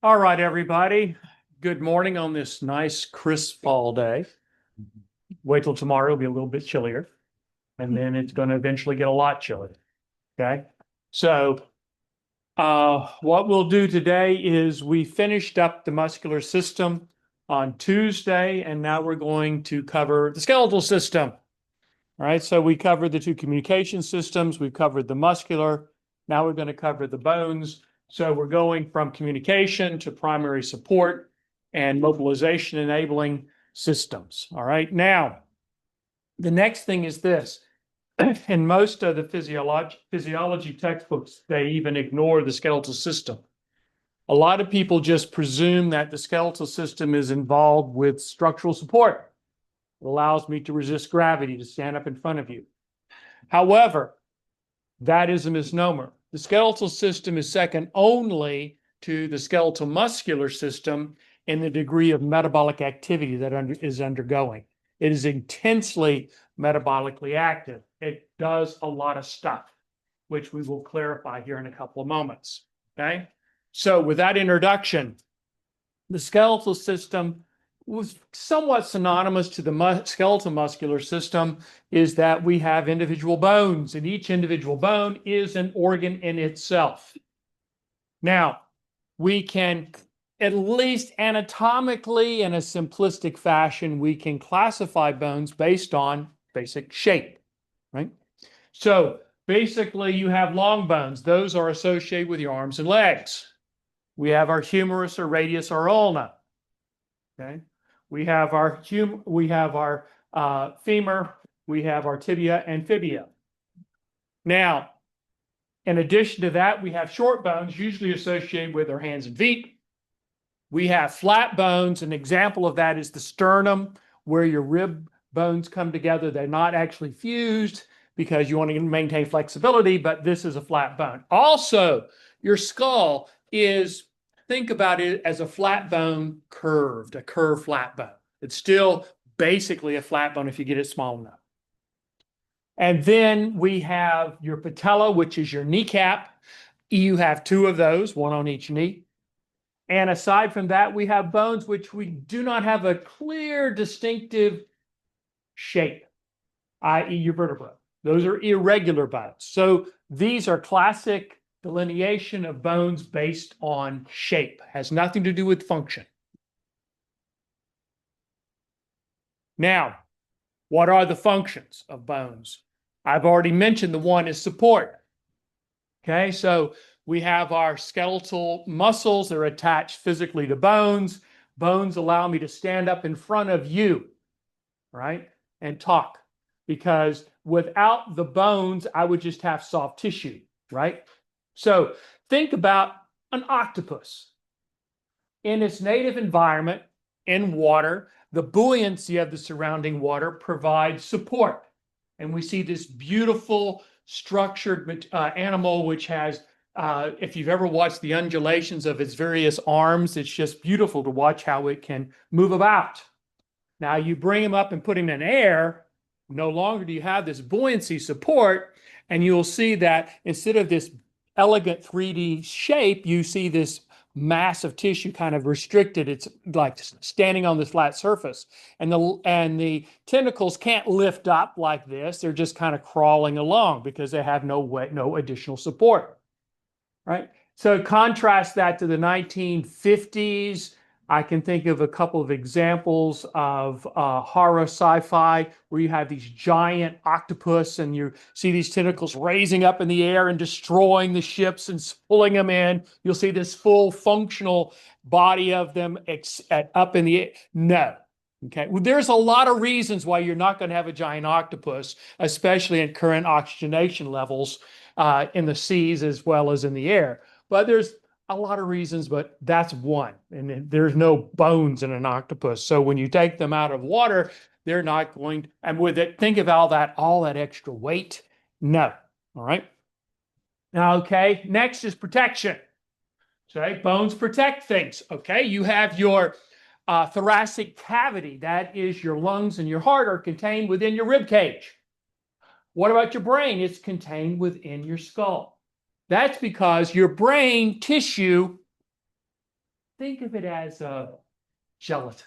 All right, everybody. Good morning on this nice, crisp fall day. Wait till tomorrow, it'll be a little bit chillier, and then it's going to eventually get a lot chillier. Okay. So, what we'll do today is we finished up the muscular system on Tuesday, and now we're going to cover the skeletal system. All right. So, we covered the two communication systems, we've covered the muscular. Now we're going to cover the bones. So we're going from communication to primary support and mobilization enabling systems. All right. Now, the next thing is this. In most of the physiology textbooks, they even ignore the skeletal system. A lot of people just presume that the skeletal system is involved with structural support. It allows me to resist gravity, to stand up in front of you. However, that is a misnomer. The skeletal system is second only to the skeletal muscular system in the degree of metabolic activity that is undergoing. It is intensely metabolically active. It does a lot of stuff, which we will clarify here in a couple of moments. Okay. So with that introduction, the skeletal system was somewhat synonymous to the skeletal muscular system is that we have individual bones, and each individual bone is an organ in itself. Now, we can, at least anatomically in a simplistic fashion, we can classify bones based on basic shape, right? So basically, you have long bones. Those are associated with your arms and legs. We have our humerus or radius or ulna. Okay. We have our femur, we have our tibia and fibia. Now, in addition to that, we have short bones, usually associated with our hands and feet. We have flat bones. An example of that is the sternum, where your rib bones come together. They're not actually fused because you want to maintain flexibility, but this is a flat bone. Also, your skull is, think about it as a flat bone curved, a curved flat bone. It's still basically a flat bone if you get it small enough. And then we have your patella, which is your kneecap. You have two of those, one on each knee. And aside from that, we have bones which we do not have a clear, distinctive shape, i.e., your vertebra. Those are irregular bones. So these are classic delineation of bones based on shape, has nothing to do with function. Now, what are the functions of bones? I've already mentioned the one is support. Okay, so we have our skeletal muscles that are attached physically to bones. Bones allow me to stand up in front of you, right, and talk. Because without the bones, I would just have soft tissue, right? So think about an octopus. In its native environment, in water, the buoyancy of the surrounding water provides support. And we see this beautiful structured animal, which has, if you've ever watched the undulations of its various arms, it's just beautiful to watch how it can move about. Now you bring him up and put him in air, no longer do you have this buoyancy support, and you'll see that instead of this elegant 3D shape, you see this mass of tissue kind of restricted. It's like standing on this flat surface, and the tentacles can't lift up like this. They're just kind of crawling along because they have no additional support, right? So contrast that to the 1950s. I can think of a couple of examples of horror sci-fi where you have these giant octopus and you see these tentacles raising up in the air and destroying the ships and pulling them in. You'll see this full functional body of them up in the air. No. Okay. Well, there's a lot of reasons why you're not going to have a giant octopus, especially at current oxygenation levels in the seas as well as in the air. But there's a lot of reasons, but that's one. And there's no bones in an octopus. So when you take them out of water, they're not going to, and with it, think of all that extra weight. No. All right. Now, okay. Next is protection. So bones protect things. Okay. You have your thoracic cavity. That is your lungs and your heart are contained within your rib cage. What about your brain? It's contained within your skull. That's because your brain tissue think of it as gelatin.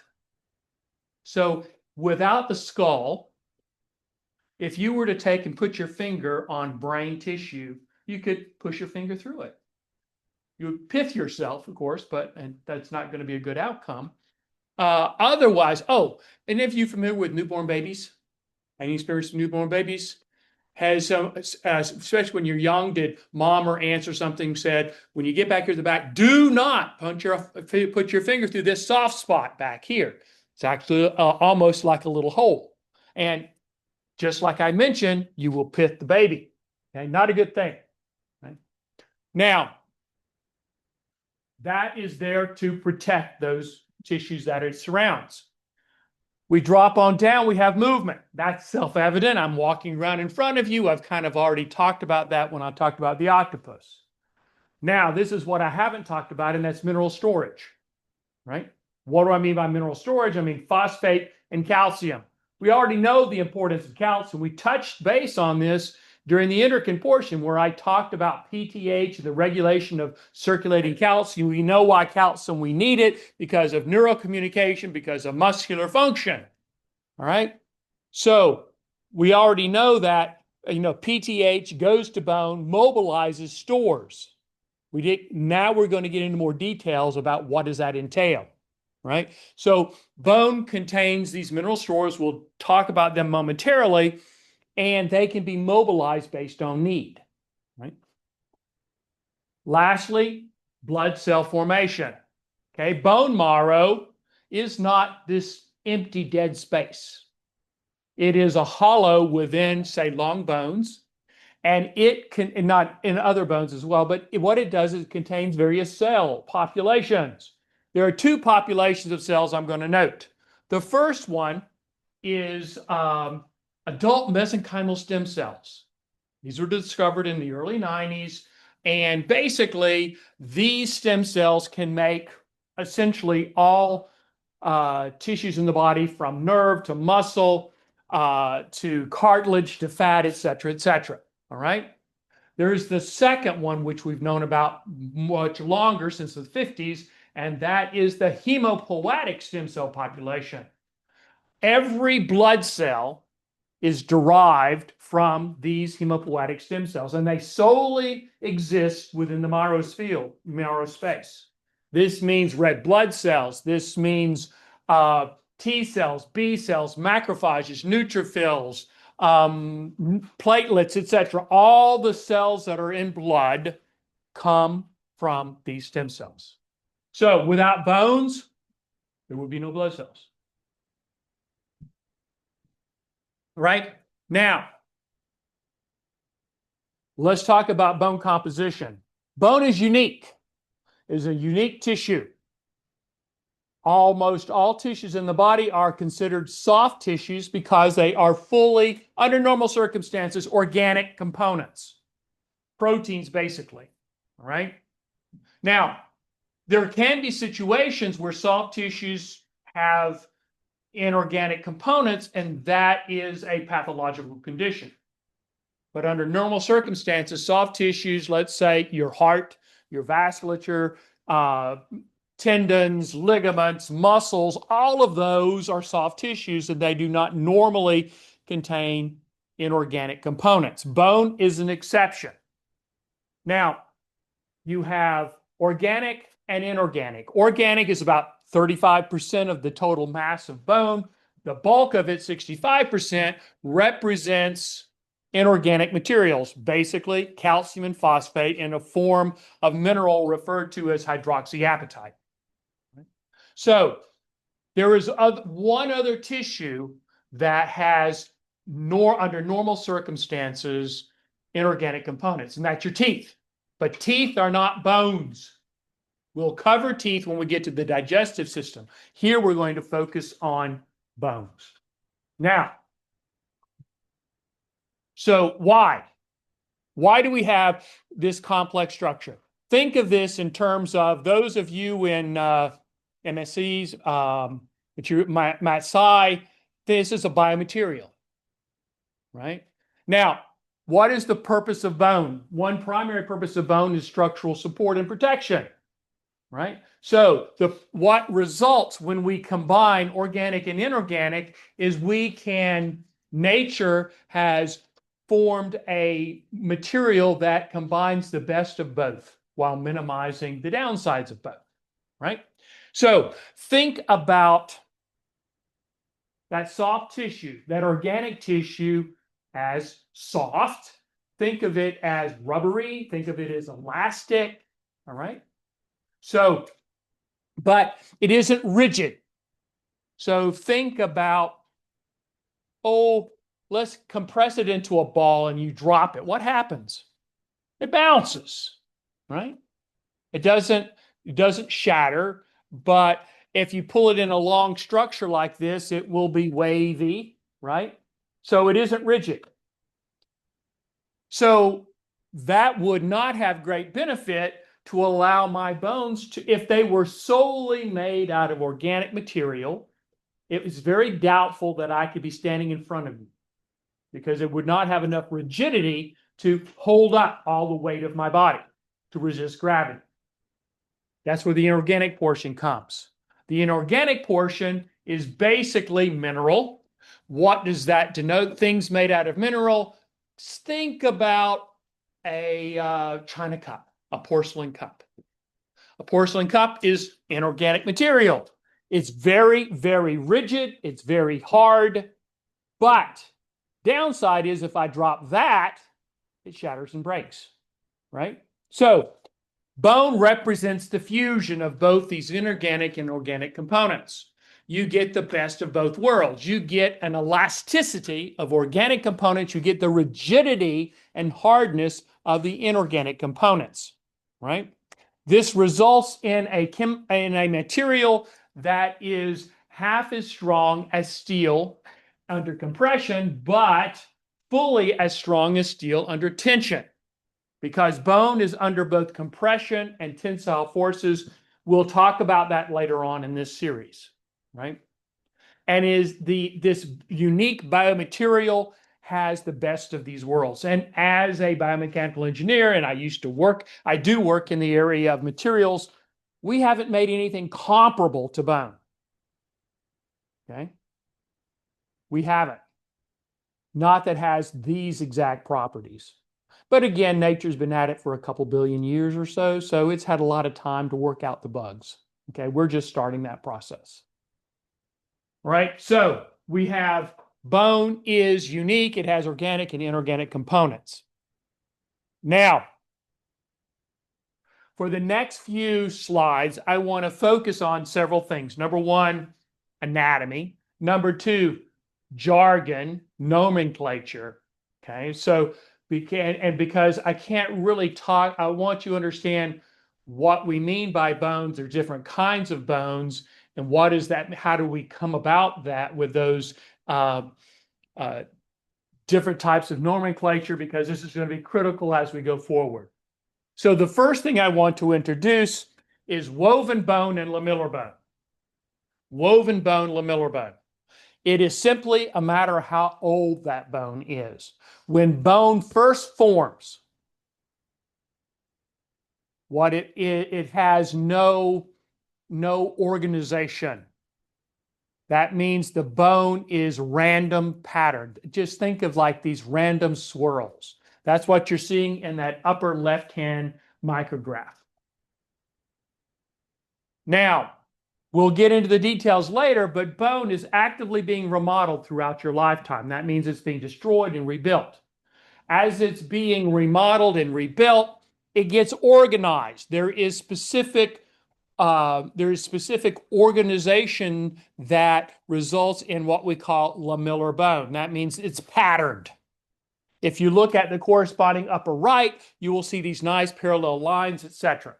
So without the skull, if you were to take and put your finger on brain tissue, you could push your finger through it. You would pith yourself, of course, and that's not going to be a good outcome. Otherwise, and if you're familiar with newborn babies, any experience with newborn babies? Especially when you're young, did mom or aunts or something said, when you get back here to the back, do not put your finger through this soft spot back here. It's actually almost like a little hole. And just like I mentioned, you will pith the baby. Okay, not a good thing. Right? Now, that is there to protect those tissues that it surrounds. We drop on down, we have movement. That's self-evident. I'm walking around in front of you. I've kind of already talked about that when I talked about the octopus. Now, this is what I haven't talked about, and that's mineral storage, right? What do I mean by mineral storage? I mean phosphate and calcium. We already know the importance of calcium. We touched base on this during the endocrine portion where I talked about PTH and the regulation of circulating calcium. We know why calcium we need it because of neurocommunication, because of muscular function. All right. So we already know that, PTH goes to bone, mobilizes, stores. Now we're going to get into more details about what does that entail. Right. So bone contains these mineral stores. We'll talk about them momentarily. And they can be mobilized based on need, right? Lastly, blood cell formation. Okay, bone marrow is not this empty dead space. It is a hollow within, say, long bones, and it can, and not in other bones as well, but what it does is it contains various cell populations. There are two populations of cells I'm going to note. The first one is adult mesenchymal stem cells. These were discovered in the early 90s. And basically, these stem cells can make essentially all tissues in the body from nerve to muscle to cartilage to fat, et cetera, et cetera. All right. There's the second one, which we've known about much longer, since the 50s, and that is the hemopoietic stem cell population. Every blood cell is derived from these hemopoietic stem cells, and they solely exist within the Maro's field, Maro space. This means red blood cells. This means T cells, B cells, macrophages, neutrophils, platelets, etc. All the cells that are in blood come from these stem cells. So without bones, there would be no blood cells. Right? Now, let's talk about bone composition. Bone is unique. It is a unique tissue. Almost all tissues in the body are considered soft tissues because they are fully, under normal circumstances, organic components. Proteins, basically. All right? Now, there can be situations where soft tissues have inorganic components, and that is a pathological condition. But under normal circumstances, soft tissues, let's say your heart, your vasculature, tendons, ligaments, muscles, all of those are soft tissues, and they do not normally contain inorganic components. Bone is an exception. Now, you have organic and inorganic. Organic is about 35% of the total mass of bone. The bulk of it, 65%, represents inorganic materials, basically calcium and phosphate in a form of mineral referred to as hydroxyapatite. So there is one other tissue that has, under normal circumstances, inorganic components, and that's your teeth. But teeth are not bones. We'll cover teeth when we get to the digestive system. Here we're going to focus on bones. Now, so why? Why do we have this complex structure? Think of this in terms of those of you in MSCs, Matt Sci, this is a biomaterial, right? Now, what is the purpose of bone? One primary purpose of bone is structural support and protection. right? So what results when we combine organic and inorganic is nature has formed a material that combines the best of both while minimizing the downsides of both, right? So think about that soft tissue, that organic tissue as soft. Think of it as rubbery. Think of it as elastic, all right? So, but it isn't rigid. So think about, oh, let's compress it into a ball and you drop it. What happens? It bounces, right? It doesn't shatter, but if you pull it in a long structure like this, it will be wavy, right? So it isn't rigid. So that would not have great benefit to allow my bones to, if they were solely made out of organic material, it was very doubtful that I could be standing in front of you because it would not have enough rigidity to hold up all the weight of my body to resist gravity. That's where the inorganic portion comes. The inorganic portion is basically mineral. What does that denote? Things made out of mineral. Think about a china cup, a porcelain cup. A porcelain cup is inorganic material. It's very, very rigid. It's very hard. But downside is if I drop that, it shatters and breaks, right? So bone represents the fusion of both these inorganic and organic components. You get the best of both worlds. You get an elasticity of organic components. You get the rigidity and hardness of the inorganic components, right? This results in a material that is half as strong as steel under compression, but fully as strong as steel under tension. Because bone is under both compression and tensile forces. We'll talk about that later on in this series, right? And this unique biomaterial has the best of these worlds. And as a biomechanical engineer, and I do work in the area of materials, we haven't made anything comparable to bone. Okay? We haven't. Not that has these exact properties. But again, nature's been at it for a couple billion years or so, so it's had a lot of time to work out the bugs. Okay, we're just starting that process. All right, so we have bone is unique. It has organic and inorganic components. Now, for the next few slides, I want to focus on several things. Number one, anatomy. Number two, jargon, nomenclature. Okay, so because I can't really talk, I want you to understand what we mean by bones. There's different kinds of bones, and what is that? How do we come about that with those different types of nomenclature? Because this is going to be critical as we go forward. So the first thing I want to introduce is woven bone and lamellar bone. Woven bone, lamellar bone. It is simply a matter of how old that bone is. When bone first forms, it has no organization. That means the bone is random patterned. Just think of like these random swirls. That's what you're seeing in that upper left-hand micrograph. Now, we'll get into the details later, but bone is actively being remodeled throughout your lifetime. That means it's being destroyed and rebuilt. As it's being remodeled and rebuilt, it gets organized. There is specific organization that results in what we call lamellar bone. That means it's patterned. If you look at the corresponding upper right, you will see these nice parallel lines, etc.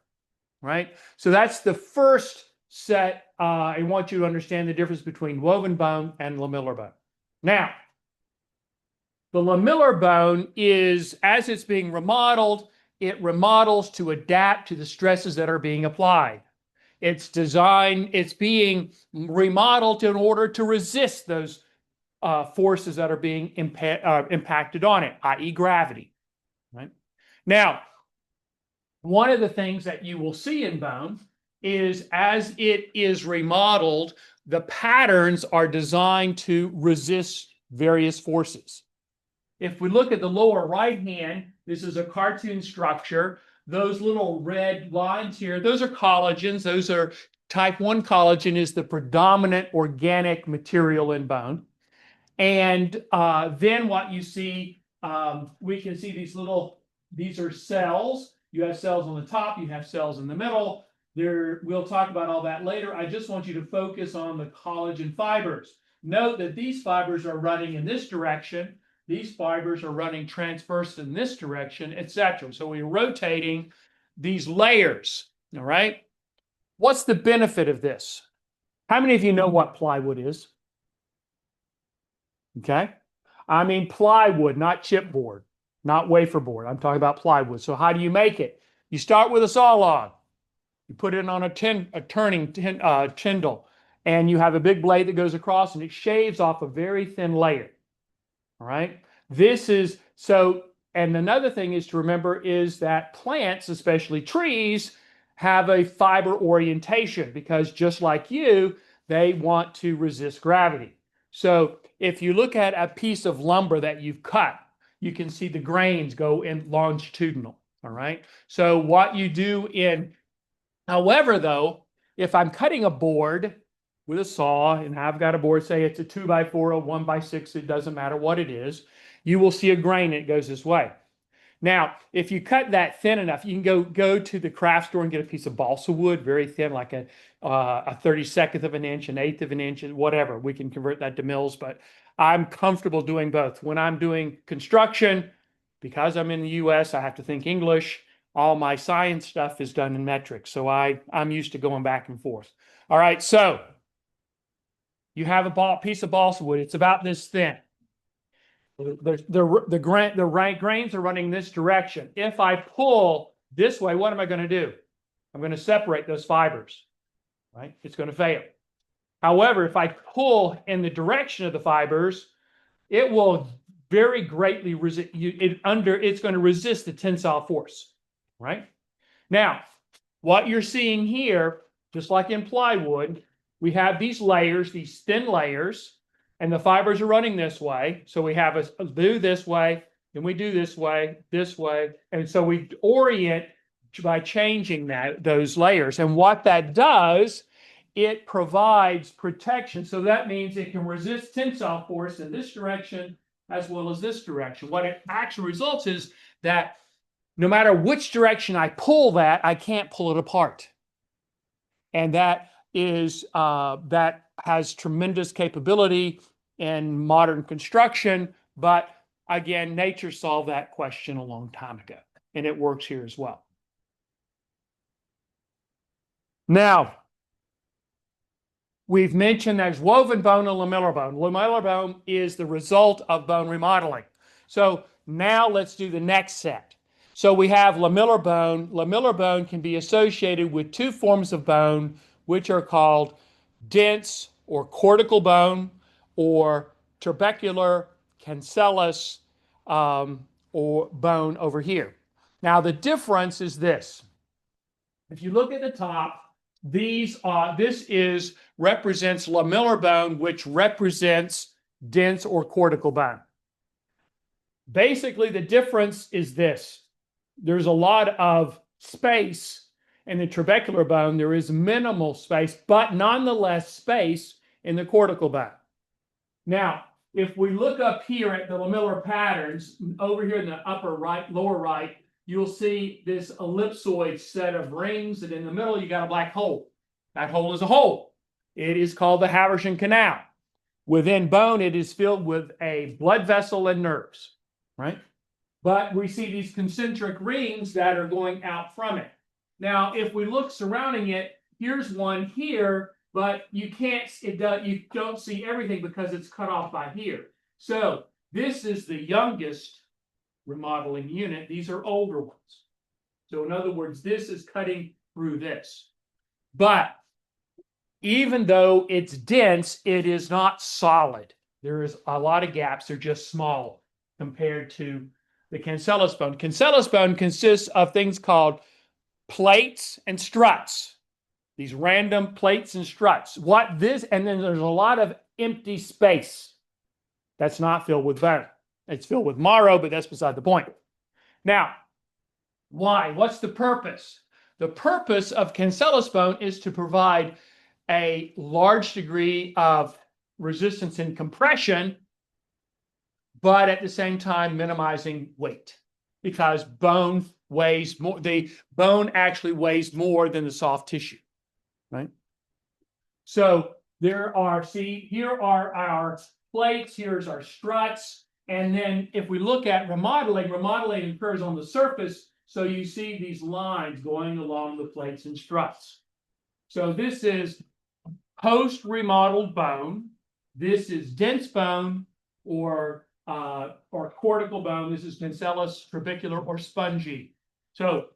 Right? So that's the first set. I want you to understand the difference between woven bone and lamellar bone. Now, the lamellar bone is, as it's being remodeled, it remodels to adapt to the stresses that are being applied. It's being remodeled in order to resist those forces that are being impacted on it, i.e. gravity. Right? Now, one of the things that you will see in bone is as it is remodeled, the patterns are designed to resist various forces. If we look at the lower right hand, this is a cartoon structure. Those little red lines here, those are collagens. Those are type 1 collagen is the predominant organic material in bone. And then what you see, we can see these are cells. You have cells on the top, you have cells in the middle. We'll talk about all that later. I just want you to focus on the collagen fibers. Note that these fibers are running in this direction. These fibers are running transverse in this direction, etc. So we're rotating these layers, all right? What's the benefit of this? How many of you know what plywood is? Okay. I mean plywood, not chipboard, not wafer board. I'm talking about plywood. So how do you make it? You start with a saw log. You put it on a turning tyndall, and you have a big blade that goes across, and it shaves off a very thin layer. All right. This is so. And another thing is to remember is that plants, especially trees, have a fiber orientation because just like you, they want to resist gravity. So if you look at a piece of lumber that you've cut, you can see the grains go in longitudinal. All right. So what you do however, though, if I'm cutting a board with a saw and I've got a board, say it's a 2x4 or 1x6, it doesn't matter what it is, you will see a grain that goes this way. Now, if you cut that thin enough, you can go to the craft store and get a piece of balsa wood, very thin, like a 32nd of an inch, an eighth of an inch, whatever. We can convert that to mils, but I'm comfortable doing both. When I'm doing construction, because I'm in the US, I have to think English. All my science stuff is done in metric. So I'm used to going back and forth. All right, so you have a piece of balsa wood. It's about this thin. The grains are running this direction. If I pull this way, what am I going to do? I'm going to separate those fibers, right? It's going to fail. However, if I pull in the direction of the fibers, it will very greatly resist. It's going to resist the tensile force, right? Now, what you're seeing here, just like in plywood, we have these layers, these thin layers, and the fibers are running this way. So we have a do this way, then we do this way, and so we orient by changing those layers. And what that does, it provides protection. So that means it can resist tensile force in this direction as well as this direction. What it actually results is that no matter which direction I pull that, I can't pull it apart. And that has tremendous capability in modern construction. But again, nature solved that question a long time ago, and it works here as well. Now, we've mentioned there's woven bone and lamellar bone. Lamellar bone is the result of bone remodeling. So now let's do the next set. So we have lamellar bone. Lamellar bone can be associated with two forms of bone, which are called dense or cortical bone, or trabecular cancellous or bone over here. Now the difference is this. If you look at the top, this represents lamellar bone, which represents dense or cortical bone. Basically, the difference is this. There's a lot of space in the trabecular bone. There is minimal space, but nonetheless space in the cortical bone. Now, if we look up here at the lamellar patterns, over here in the upper right, lower right, you'll see this ellipsoid set of rings, and in the middle, you got a black hole. That hole is a hole. It is called the Haversian Canal. Within bone, it is filled with a blood vessel and nerves, right? But we see these concentric rings that are going out from it. Now, if we look surrounding it, here's one here, but you don't see everything because it's cut off by here. So this is the youngest remodeling unit. These are older ones. So in other words, this is cutting through this. But even though it's dense, it is not solid. There is a lot of gaps. They're just small compared to the cancellous bone. Cancellous bone consists of things called plates and struts. these random plates and struts. And then there's a lot of empty space that's not filled with bone. It's filled with marrow, but that's beside the point. Now, why? What's the purpose? The purpose of cancellous bone is to provide a large degree of resistance and compression, but at the same time minimizing weight, because bone weighs more. The bone actually weighs more than the soft tissue, right? So here are our plates, here's our struts, and then if we look at remodeling occurs on the surface, so you see these lines going along the plates and struts. So this is post-remodeled bone. This is dense bone or cortical bone. This is cancellous, trabecular, or spongy. So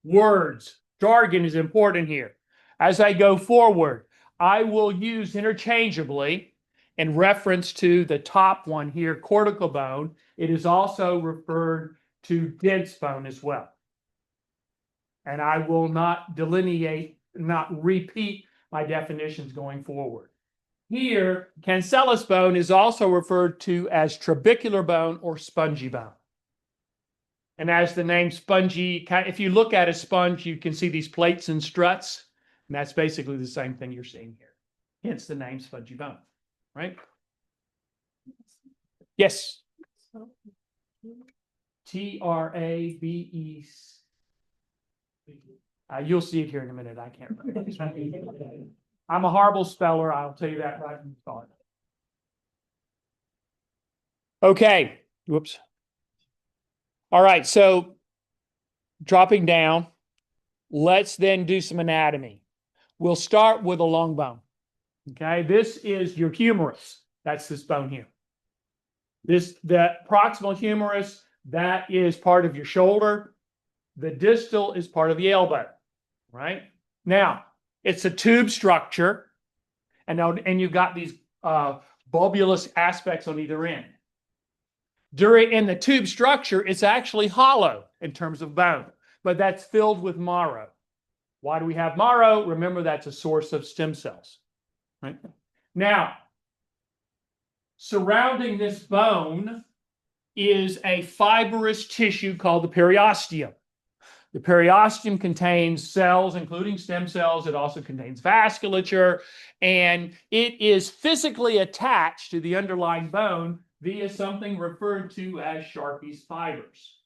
words, jargon is important here. As I go forward, I will use interchangeably in reference to the top one here, cortical bone. It is also referred to dense bone as well. And I will not repeat my definitions going forward. Here, cancellous bone is also referred to as trabecular bone or spongy bone. And as the name spongy, if you look at a sponge, you can see these plates and struts. And that's basically the same thing you're seeing here. Hence the name spongy bone, right? Yes. Trabe. You'll see it here in a minute. I can't remember. I'm a horrible speller. I'll tell you that right from the start. Okay. Whoops. All right. So dropping down, let's then do some anatomy. We'll start with a long bone. Okay. This is your humerus. That's this bone here. The proximal humerus, that is part of your shoulder. The distal is part of the elbow, right? Now, it's a tube structure, and you've got these bulbulous aspects on either end. In the tube structure, it's actually hollow in terms of bone, but that's filled with marrow. Why do we have marrow? Remember, that's a source of stem cells, right? Now, surrounding this bone is a fibrous tissue called the periosteum. The periosteum contains cells, including stem cells. It also contains vasculature, and it is physically attached to the underlying bone via something referred to as Sharpey's fibers.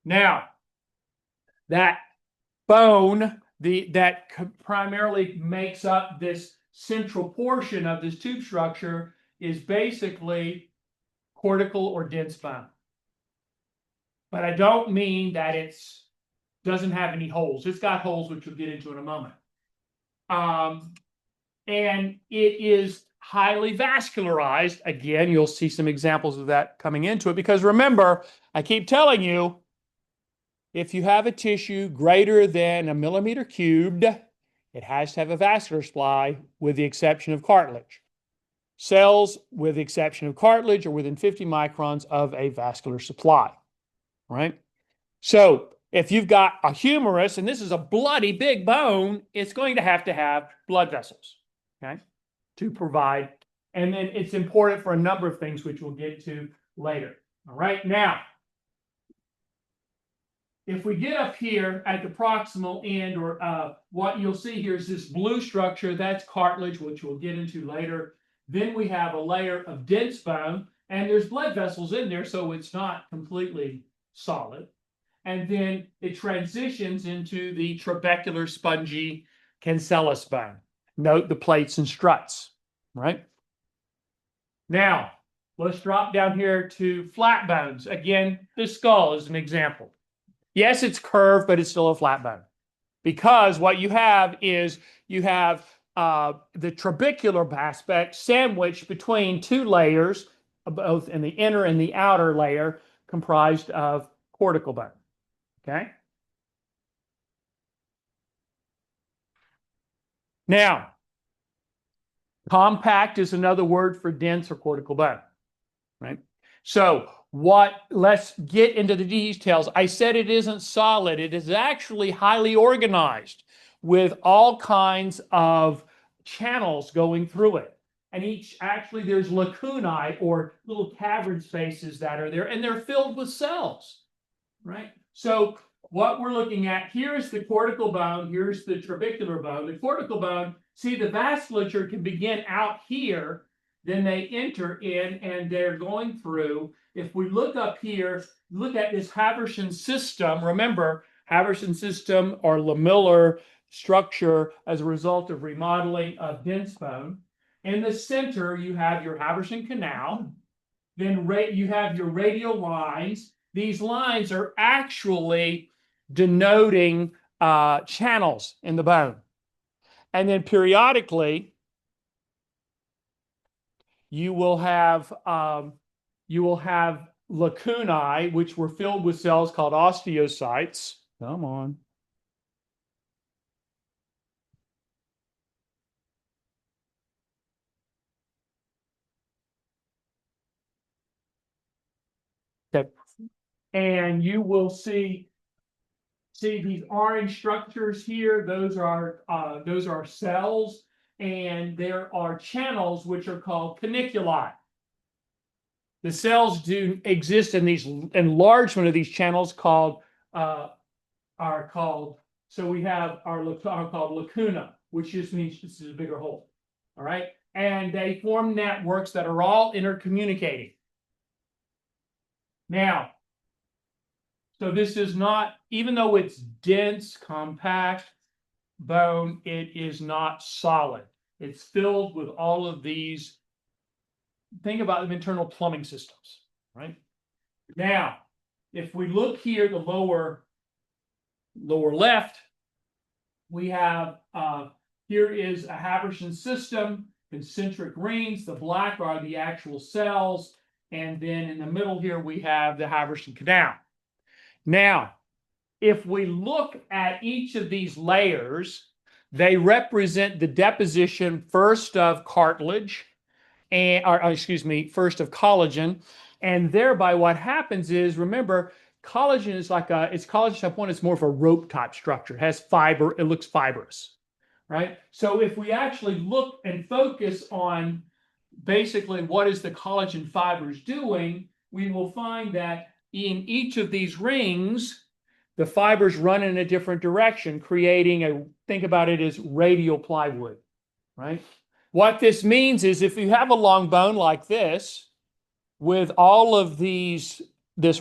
Now, that bone that primarily makes up this central portion of this tube structure is basically cortical or dense bone. But I don't mean that it doesn't have any holes. It's got holes, which we'll get into in a moment. And it is highly vascularized. Again, you'll see some examples of that coming into it, because remember, I keep telling you, if you have a tissue greater than a millimeter cubed, it has to have a vascular supply, with the exception of cartilage. Cells, with the exception of cartilage, are within 50 microns of a vascular supply, right? So if you've got a humerus, and this is a bloody big bone, it's going to have blood vessels, okay, to provide. And then it's important for a number of things, which we'll get to later. All right, now, if we get up here at the proximal end, or what you'll see here is this blue structure, that's cartilage, which we'll get into later. Then we have a layer of dense bone, and there's blood vessels in there, so it's not completely solid. And then it transitions into the trabecular, spongy, cancellous bone. Note the plates and struts, right? Now, let's drop down here to flat bones. Again, the skull is an example. Yes, it's curved, but it's still a flat bone. Because what you have is the trabecular aspect sandwiched between two layers, both in the inner and the outer layer, comprised of cortical bone. Okay? Now, compact is another word for dense or cortical bone, right? So let's get into the details. I said it isn't solid. It is actually highly organized. with all kinds of channels going through it. And actually, there's lacunae or little cavern spaces that are there, and they're filled with cells, right? So what we're looking at here is the cortical bone, here's the trabecular bone. The cortical bone, see, the vasculature can begin out here, then they enter in and they're going through. If we look up here, look at this Haversian system. Remember, Haversian system or lamellar structure as a result of remodeling of dense bone. In the center, you have your Haversian canal. Then you have your radial lines. These lines are actually denoting channels in the bone. And then periodically, you will have lacunae, which were filled with cells called osteocytes. Come on. Okay. And you will see these orange structures here. Those are cells, and there are channels which are called caniculi. The cells do exist in these enlargement of these channels so we have called lacuna, which just means this is a bigger hole. All right. And they form networks that are all intercommunicating. Now, so this is not, even though it's dense, compact bone, it is not solid. It's filled with all of these. Think about the internal plumbing systems, right? Now, if we look here, the lower left, we have here is a Haversian system, concentric rings. The black are the actual cells, and then in the middle here we have the Haversian canal. Now, if we look at each of these layers, they represent the deposition first of cartilage, first of collagen, and thereby what happens is, remember, collagen is it's collagen type 1, it's more of a rope type structure. It has fiber, it looks fibrous, right? So if we actually look and focus on basically what is the collagen fibers doing, we will find that in each of these rings, the fibers run in a different direction, creating think about it as radial plywood, right? What this means is if you have a long bone like this, with all of this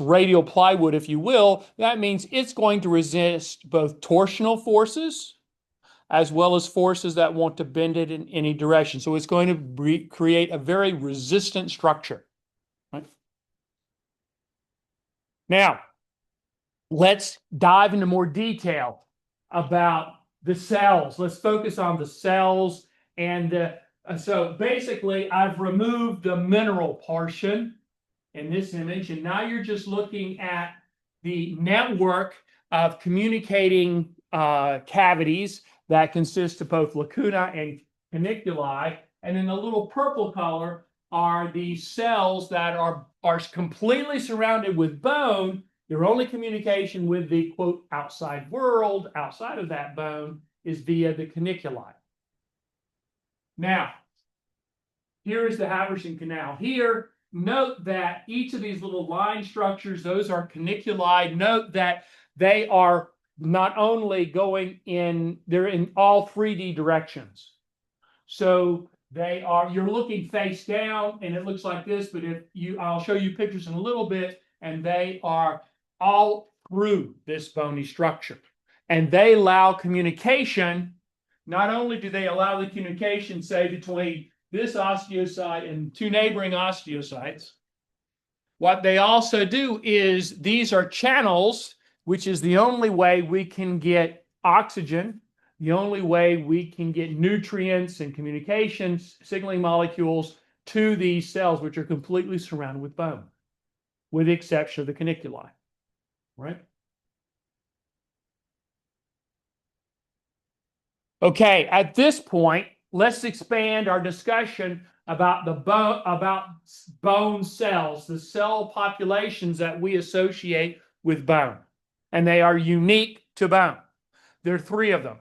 radial plywood, if you will, that means it's going to resist both torsional forces as well as forces that want to bend it in any direction. So it's going to create a very resistant structure. Right? Now, let's dive into more detail about the cells. Let's focus on the cells. And so basically, I've removed the mineral portion in this image. And now you're just looking at the network of communicating cavities that consist of both lacuna and caniculi. And in the little purple color are the cells that are completely surrounded with bone. Their only communication with the, quote, outside world, outside of that bone, is via the caniculi. Now, here is the Haversian canal. Here, note that each of these little line structures, those are caniculi. Note that they are not only they're in all 3D directions. So you're looking face down and it looks like this, but I'll show you pictures in a little bit, and they are all through this bony structure. And they allow communication. Not only do they allow the communication, say, between this osteocyte and two neighboring osteocytes, what they also do is these are channels, which is the only way we can get oxygen, the only way we can get nutrients and communications, signaling molecules to these cells, which are completely surrounded with bone, with the exception of the caniculi, right? Okay, at this point, let's expand our discussion about bone cells, the cell populations that we associate with bone. And they are unique to bone. There are 3 of them.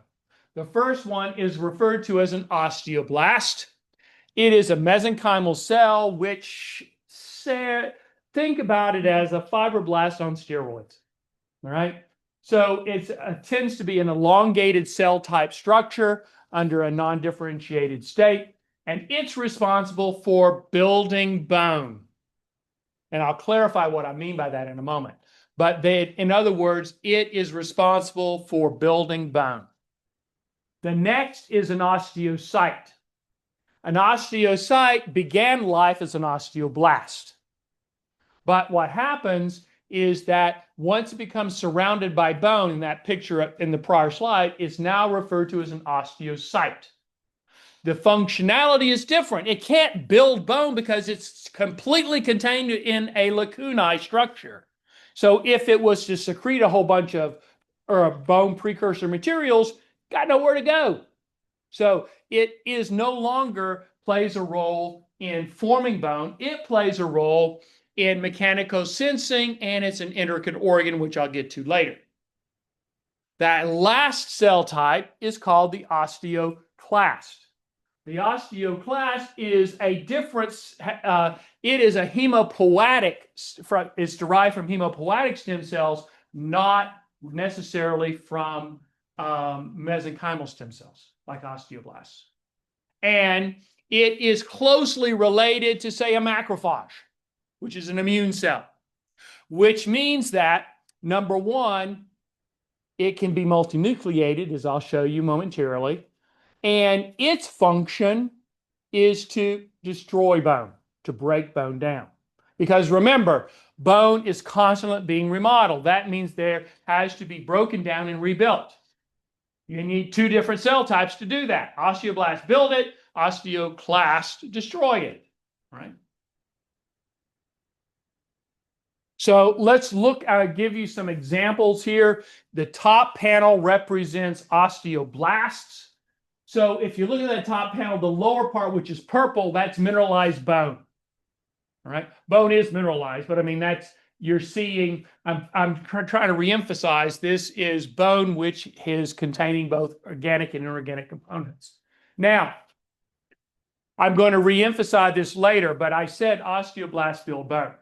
The first one is referred to as an osteoblast. It is a mesenchymal cell, which think about it as a fibroblast on steroids. All right. So it tends to be an elongated cell type structure under a non-differentiated state, and it's responsible for building bone. And I'll clarify what I mean by that in a moment. But in other words, it is responsible for building bone. The next is an osteocyte. An osteocyte began life as an osteoblast. But what happens is that once it becomes surrounded by bone, in that picture in the prior slide, it's now referred to as an osteocyte. The functionality is different. It can't build bone because it's completely contained in a lacunae structure. So if it was to secrete a whole bunch of bone precursor materials, got nowhere to go. So it is no longer plays a role in forming bone. It plays a role in mechanico-sensing, and it's an intricate organ, which I'll get to later. That last cell type is called the osteoclast. The osteoclast is a different, it is a hemopoietic, it's derived from hemopoietic stem cells, not necessarily from mesenchymal stem cells like osteoblasts. And it is closely related to, say, a macrophage, which is an immune cell, which means that, number one, it can be multinucleated, as I'll show you momentarily, and its function is to destroy bone, to break bone down. Because remember, bone is constantly being remodeled. That means there has to be broken down and rebuilt. You need two different cell types to do that. Osteoblast build it, osteoclast destroy it, right? So let's look, I'll give you some examples here. The top panel represents osteoblasts. So if you look at that top panel, the lower part, which is purple, that's mineralized bone. All right, bone is mineralized, but I mean, that's, you're seeing, I'm trying to reemphasize, this is bone which is containing both organic and inorganic components. Now, I'm going to reemphasize this later, but I said osteoblasts build bone.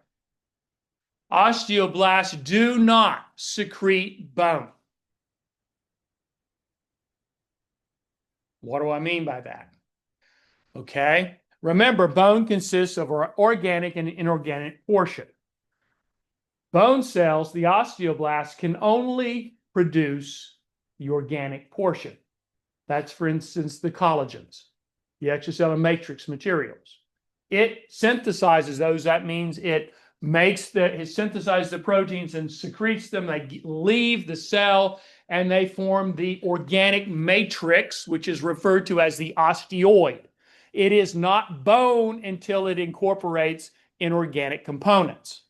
Osteoblasts do not secrete bone. What do I mean by that? Okay, remember, bone consists of an organic and inorganic portion. Bone cells, the osteoblasts, can only produce the organic portion. That's, for instance, the collagens, the extracellular matrix materials. It synthesizes those. That means it synthesizes the proteins and secretes them. They leave the cell and they form the organic matrix, which is referred to as the osteoid. It is not bone until it incorporates inorganic components.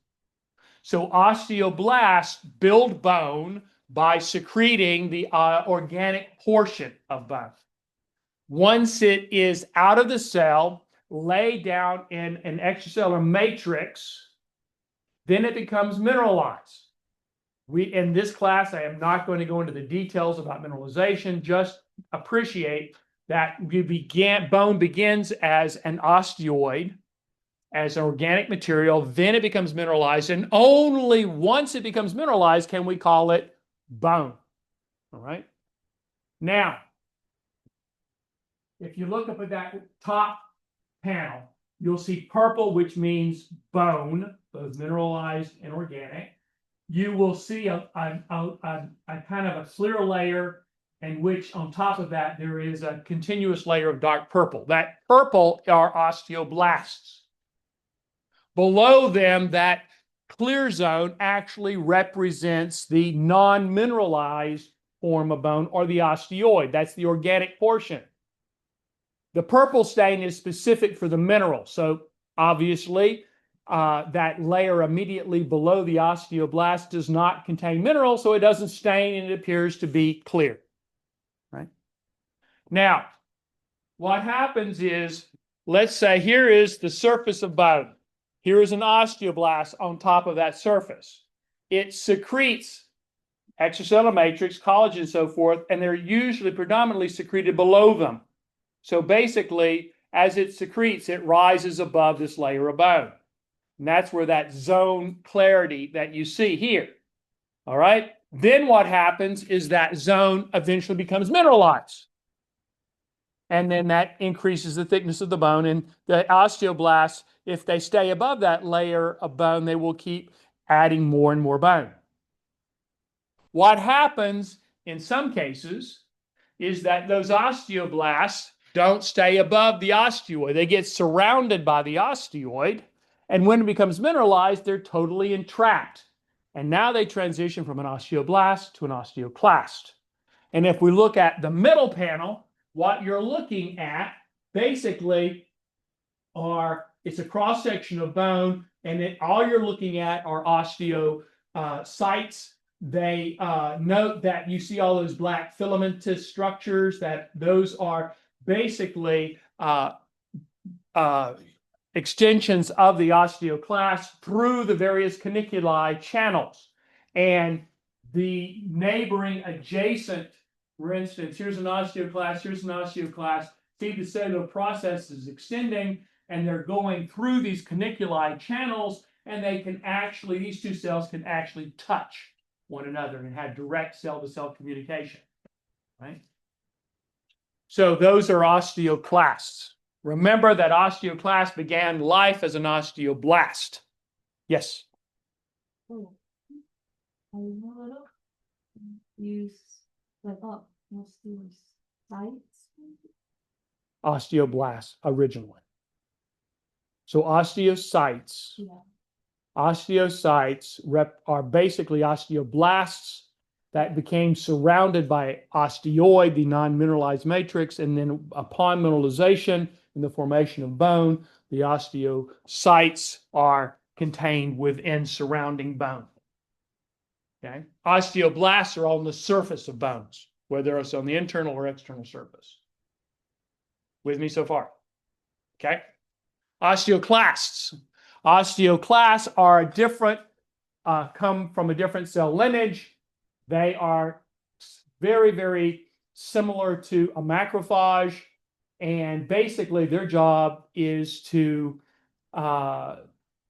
So osteoblasts build bone by secreting the organic portion of bone. Once it is out of the cell, laid down in an extracellular matrix, then it becomes mineralized. In this class, I am not going to go into the details about mineralization. Just appreciate that bone begins as an osteoid, as an organic material, then it becomes mineralized, and only once it becomes mineralized can we call it bone. All right. Now, if you look up at that top panel, you'll see purple, which means bone, both mineralized and organic. You will see a kind of a clear layer, in which on top of that there is a continuous layer of dark purple. That purple are osteoblasts. Below them, that clear zone actually represents the non-mineralized form of bone, or the osteoid. That's the organic portion. The purple stain is specific for the mineral. So obviously, that layer immediately below the osteoblast does not contain mineral, so it doesn't stain and it appears to be clear. Right? Now, what happens is, let's say here is the surface of bone. Here is an osteoblast on top of that surface. It secretes extracellular matrix, collagen, and so forth, and they're usually predominantly secreted below them. So basically, as it secretes, it rises above this layer of bone. And that's where that zone clarity that you see here. All right. Then what happens is that zone eventually becomes mineralized. And then that increases the thickness of the bone. And the osteoblasts, if they stay above that layer of bone, they will keep adding more and more bone. What happens in some cases is that those osteoblasts don't stay above the osteoid. They get surrounded by the osteoid. And when it becomes mineralized, they're totally entrapped. And now they transition from an osteoblast to an osteoclast. And if we look at the middle panel, what you're looking at basically it's a cross section of bone, and all you're looking at are osteocytes. They note that you see all those black filamentous structures, that those are basically extensions of the osteoclast through the various caniculi channels. And the neighboring adjacent, for instance, here's an osteoclast, here's an osteoclast. See, the cellular process is extending, and they're going through these caniculi channels, and they can actually, these two cells can actually touch one another and have direct cell-to-cell communication, right? So those are osteoclasts. Remember that osteoclast began life as an osteoblast. Yes? Oh, I know you split up osteocytes. Osteoblasts originally. So osteocytes. Yeah. Osteocytes are basically osteoblasts that became surrounded by osteoid, the non-mineralized matrix, and then upon mineralization and the formation of bone, the osteocytes are contained within surrounding bone. Okay? Osteoblasts are on the surface of bones, whether it's on the internal or external surface. With me so far? Okay? Osteoclasts. Osteoclasts are different, come from a different cell lineage. They are very, very similar to a macrophage, and basically their job is to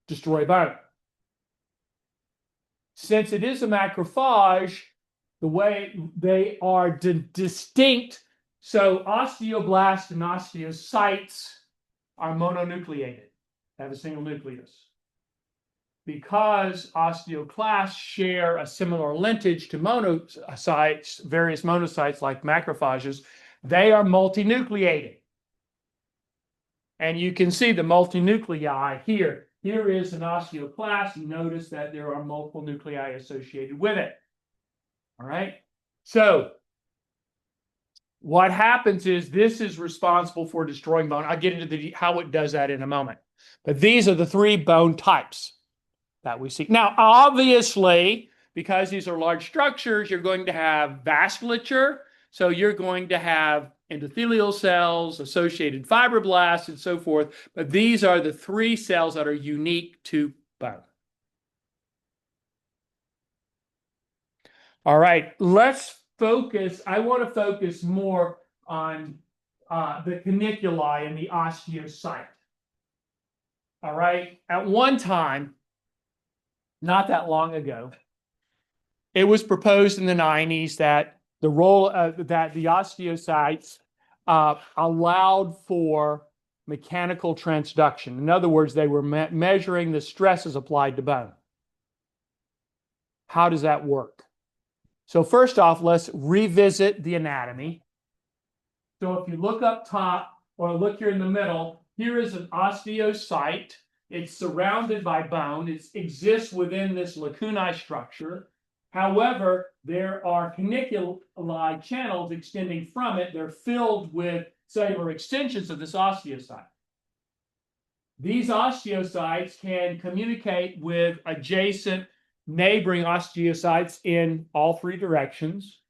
destroy bone. Since it is a macrophage, the way they are distinct, so osteoblasts and osteocytes are mononucleated, have a single nucleus. Because osteoclasts share a similar lineage to monocytes, various monocytes like macrophages, they are multinucleated. And you can see the multinuclei here. Here is an osteoclast. You notice that there are multiple nuclei associated with it. All right? So what happens is this is responsible for destroying bone. I'll get into how it does that in a moment. But these are the three bone types that we see. Now, obviously, because these are large structures, you're going to have vasculature. So you're going to have endothelial cells, associated fibroblasts, and so forth. But these are the three cells that are unique to bone. All right, let's focus. I want to focus more on the caniculi and the osteocyte. All right, at one time, not that long ago, it was proposed in the 90s that the role that the osteocytes allowed for mechanical transduction. In other words, they were measuring the stresses applied to bone. How does that work? So first off, let's revisit the anatomy. So if you look up top or look here in the middle, here is an osteocyte. It's surrounded by bone. It exists within this lacunae structure. However, there are caniculi channels extending from it. They're filled with cellular extensions of this osteocyte. These osteocytes can communicate with adjacent neighboring osteocytes in all three dimensions.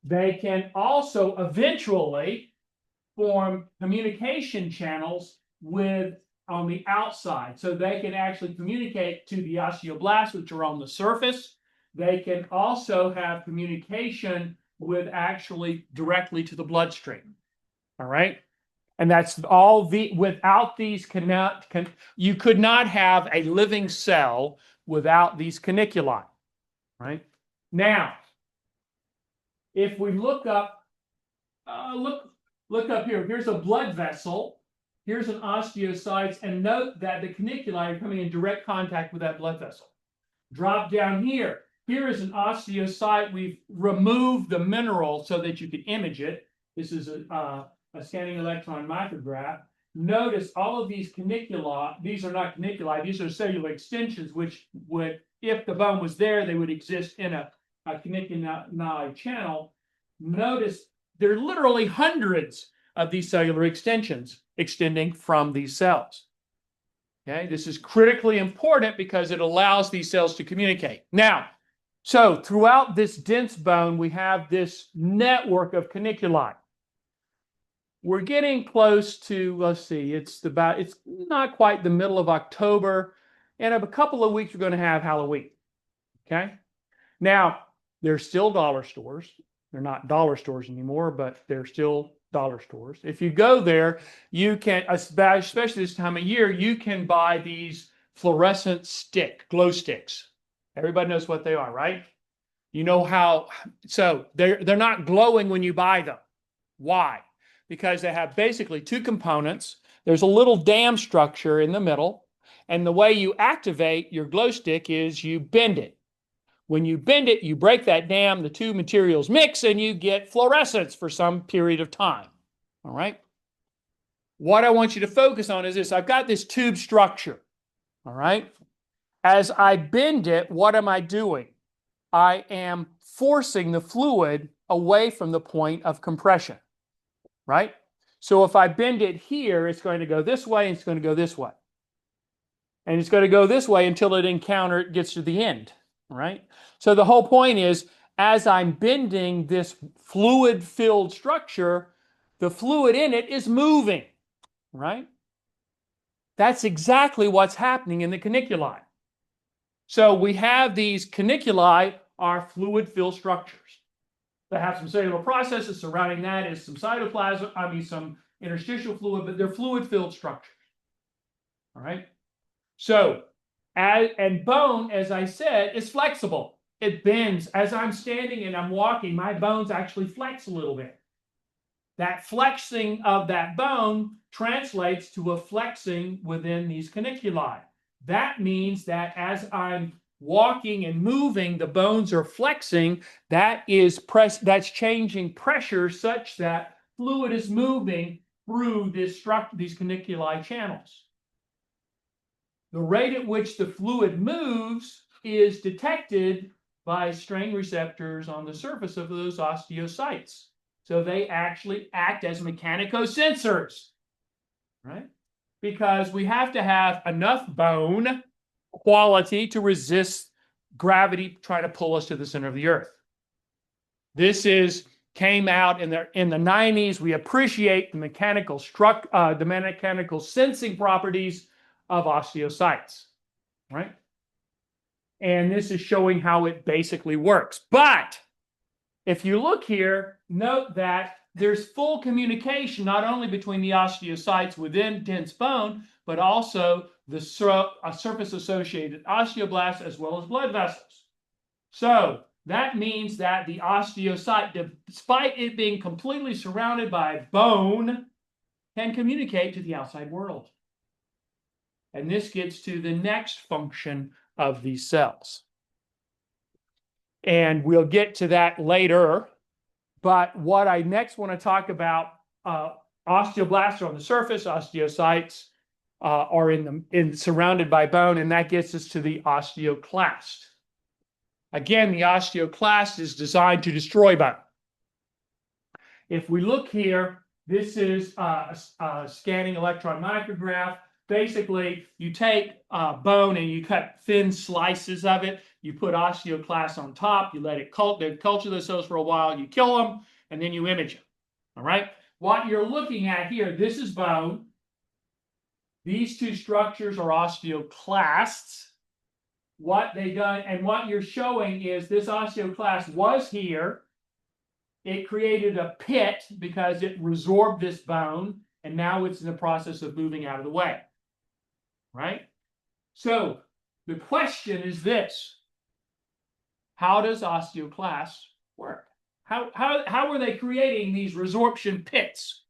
They can also eventually form communication channels on the outside. So they can actually communicate to the osteoblasts, which are on the surface. they can also have communication with actually directly to the bloodstream. All right. And that's all without these you could not have a living cell without these caniculi. Right. Now, if we look up, look up here. Here's a blood vessel. Here's an osteocytes, and note that the caniculi are coming in direct contact with that blood vessel. Drop down here. Here is an osteocyte. We've removed the mineral so that you can image it. This is a scanning electron micrograph. Notice all of these caniculi. These are not caniculi. These are cellular extensions, which would, if the bone was there, they would exist in a caniculi channel. Notice there are literally hundreds of these cellular extensions extending from these cells. Okay, this is critically important because it allows these cells to communicate. Now, so throughout this dense bone, we have this network of caniculi. We're getting close to, let's see, it's not quite the middle of October. In a couple of weeks, we're going to have Halloween. Okay, now there's still dollar stores. They're not dollar stores anymore, but they're still dollar stores. If you go there, you can, especially this time of year, you can buy these fluorescent glow sticks. Everybody knows what they are, right? You know how, so they're not glowing when you buy them. Why? Because they have basically two components. There's a little dam structure in the middle, and the way you activate your glow stick is you bend it. When you bend it, you break that dam, the two materials mix, and you get fluorescence for some period of time. All right? What I want you to focus on is this. I've got this tube structure. All right? As I bend it, what am I doing? I am forcing the fluid away from the point of compression. Right? So if I bend it here, it's going to go this way, and it's going to go this way. And it's going to go this way until it gets to the end. Right? So the whole point is, as I'm bending this fluid-filled structure, the fluid in it is moving, right? That's exactly what's happening in the caniculi. So we have these caniculi are fluid-filled structures. They have some cellular processes surrounding that is some cytoplasm, some interstitial fluid, but they're fluid-filled structures. All right? So, and bone, as I said, is flexible. It bends. As I'm standing and I'm walking, my bones actually flex a little bit. That flexing of that bone translates to a flexing within these caniculi. That means that as I'm walking and moving, the bones are flexing. That's changing pressure such that fluid is moving through these caniculi channels. The rate at which the fluid moves is detected by strain receptors on the surface of those osteocytes. So they actually act as mechanicosensors, right? Because we have to have enough bone quality to resist gravity trying to pull us to the center of the earth. This came out in the 90s. We appreciate the mechanical sensing properties of osteocytes, right? And this is showing how it basically works. But if you look here, note that there's full communication not only between the osteocytes within dense bone, but also the surface-associated osteoblasts as well as blood vessels. So that means that the osteocyte, despite it being completely surrounded by bone, can communicate to the outside world. And this gets to the next function of these cells. And we'll get to that later. But what I next want to talk about, osteoblasts are on the surface, osteocytes are surrounded by bone, and that gets us to the osteoclast. Again, the osteoclast is designed to destroy bone. If we look here, this is a scanning electron micrograph. Basically, you take bone and you cut thin slices of it. You put osteoclasts on top. You let it culture those cells for a while. You kill them, and then you image them. All right? What you're looking at here, this is bone. These two structures are osteoclasts. what they done, and what you're showing is this osteoclast was here. It created a pit because it resorbed this bone, and now it's in the process of moving out of the way. Right? So the question is this: how does osteoclasts work? How are they creating these resorption pits?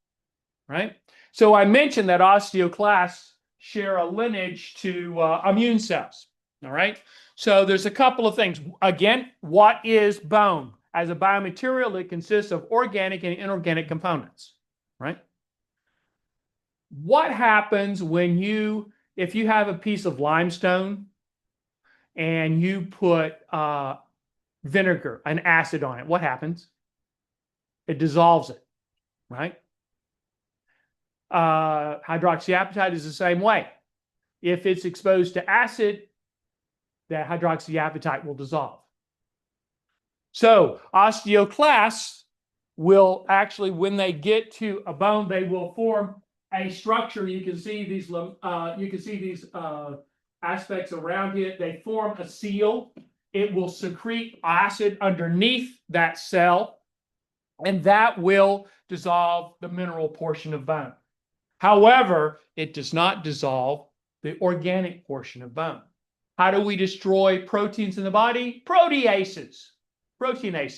Right? So I mentioned that osteoclasts share a lineage to immune cells. All right. So there's a couple of things. Again, what is bone? As a biomaterial, it consists of organic and inorganic components. Right? What happens when if you have a piece of limestone and you put vinegar, an acid on it, what happens? It dissolves it, right? Hydroxyapatite is the same way. If it's exposed to acid, that hydroxyapatite will dissolve. So osteoclasts will actually, when they get to a bone, they will form a structure. You can see these. Aspects around it. They form a seal. It will secrete acid underneath that cell, and that will dissolve the mineral portion of bone. However, it does not dissolve the organic portion of bone. How do we destroy proteins in the body? Proteases.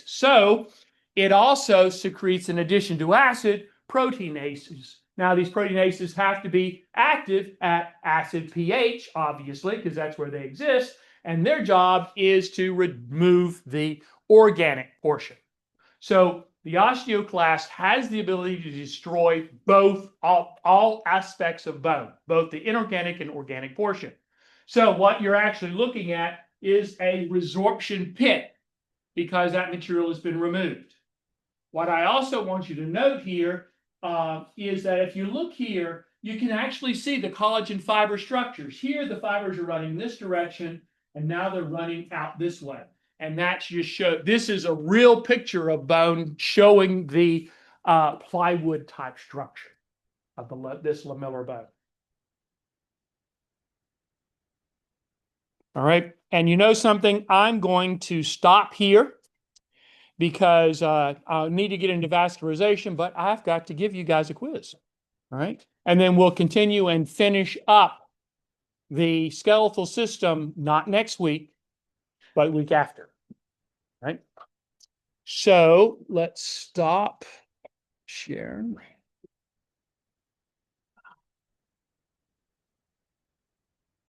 So it also secretes, in addition to acid, proteinases. Now, these proteinases have to be active at acid pH, obviously, because that's where they exist. And their job is to remove the organic portion. So the osteoclast has the ability to destroy all aspects of bone, both the inorganic and organic portion. So what you're actually looking at is a resorption pit because that material has been removed. What I also want you to note here is that if you look here, you can actually see the collagen fiber structures. Here, the fibers are running this direction, and now they're running out this way. And that's just this is a real picture of bone showing the plywood type structure of this lamellar bone. All right. And you know something? I'm going to stop here because I need to get into vascularization, but I've got to give you guys a quiz. All right. And then we'll continue and finish up the skeletal system, not next week, but week after. Right. So let's stop sharing.